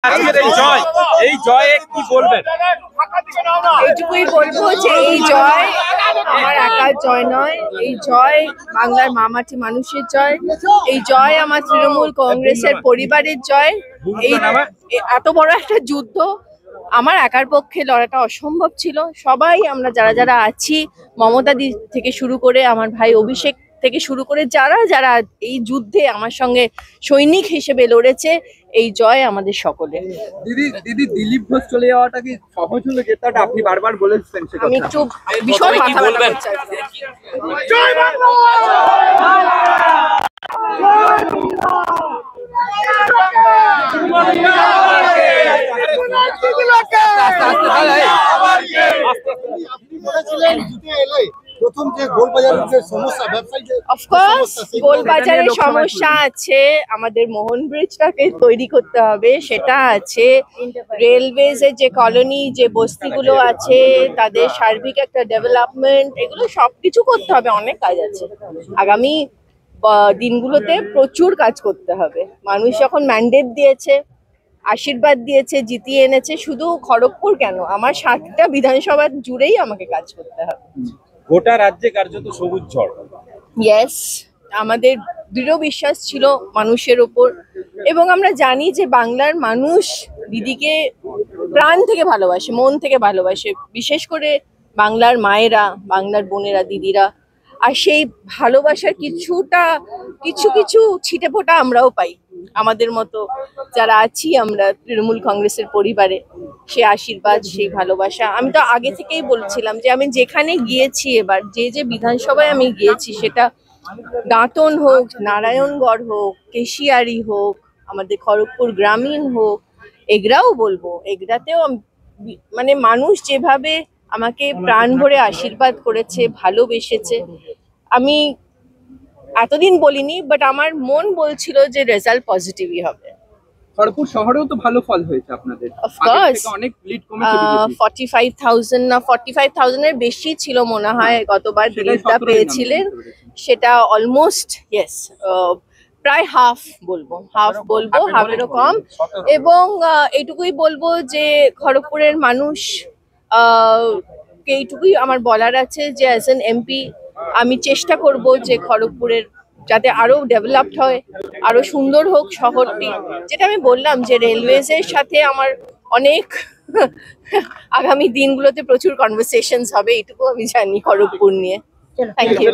আজকের এই জয়ে কি বলবেন? এইটুকুই বলবো যে এই জয় আমার একার জয় নয়, এই জয় বাংলার মামাটি মানুষের জয়, এই জয় আমার তৃণমূল কংগ্রেসের পরিবারের জয়। এই এত বড় একটা যুদ্ধ আমার একার পক্ষে লড়াটা অসম্ভব ছিল। সবাই আমরা যারা যারা আছি, মমতা দি থেকে শুরু করে আমার ভাই অভিষেক থেকে শুরু করে যারা যারা এই যুদ্ধে আমার সঙ্গে সৈনিক হিসেবে লড়েছে, এই জয় আমাদের সকলের। দিদি দিলীপ ঘোষ চলে যাওয়াটা কি সহজ হলো জেতাটা? আপনি বারবার বলেছেন সেটা। আমি একটু ভীষণ মাথা ব্যথা করছে। জয় বাংলা! গোলবাজারের সমস্যা আছে, আমাদের মোহন ব্রিজটাকে তৈরি করতে হবে, সেটা আছে। রেলওয়েজ এর যে কলোনি, যে বস্তিগুলো আছে, তাদের সার্বিক একটা ডেভেলপমেন্ট, এগুলো সবকিছু করতে হবে। অনেক কাজ আছে আগামী দিনগুলোতে, প্রচুর কাজ করতে হবে। মানুষ যখন ম্যান্ডেট দিয়েছে, আশীর্বাদ দিয়েছে, জিতিয়ে এনেছে, শুধু খড়গপুর কেন, আমার 7টা বিধানসভা জুড়েই আমাকে কাজ করতে হবে। গোটা রাজ্যে কার্যত সবুজ ঝড়। ইয়েস, আমাদের দৃঢ় বিশ্বাস ছিল মানুষের ওপর, এবং আমরা জানি যে বাংলার মানুষ দিদিকে প্রাণ থেকে ভালোবাসে, মন থেকে ভালোবাসে, বিশেষ করে বাংলার মায়েরা, বাংলার বোনেরা, দিদিরা। আর সেই ভালোবাসার কিছু কিছু ছিটেফোঁটা আমরাও পাই, আমাদের মতো যারা আছি আমরা তৃণমূল কংগ্রেসের পরিবারে। সে আশীর্বাদ, সেই ভালোবাসা, আমি তো আগে থেকেই বলছিলাম যে আমি যেখানে গিয়েছি, এবার যে বিধানসভায় আমি গিয়েছি, সেটা দাঁতন হোক, নারায়ণগড় হোক, কেশিয়ারি হোক, আমাদের খড়গপুর গ্রামীণ হোক, এগরাও বলবো, এগরাতেও মানে মানুষ যেভাবে আমাকে প্রাণ ভরে আশীর্বাদ করেছে, ভালোবেসেছে, আমি এতদিন বলিনি, বাট আমার মন বলছিল যে রেজাল্ট পজিটিভই হবে। খড়গপুর শহরেও তো ভালো ফল হয়েছে আপনাদের, অফকোর্স অনেক লিড কমেছে। 45,000 না 45,000 এর বেশি ছিল মনে হয় গতবার দিলীপদা পেয়েছিলেন, সেটা অলমোস্ট ইয়েস, প্রায় হাফ বলবো, হাফেরও কম। এবং এইটুকুই বলবো যে খড়গপুরের মানুষ এইটুকুই আমার বলার আছে যে অ্যাজ এন এমপি আমি চেষ্টা করব যে খড়গপুরের যাতে আরো ডেভেলপড হয়, আরো সুন্দর হোক শহরটি। যেটা আমি বললাম যে রেলওয়েজের সাথে আমার অনেক আগামী দিনগুলোতে প্রচুর কনভারসেশনস হবে, এইটুকু আমি জানি খড়গপুর নিয়ে। Thank you.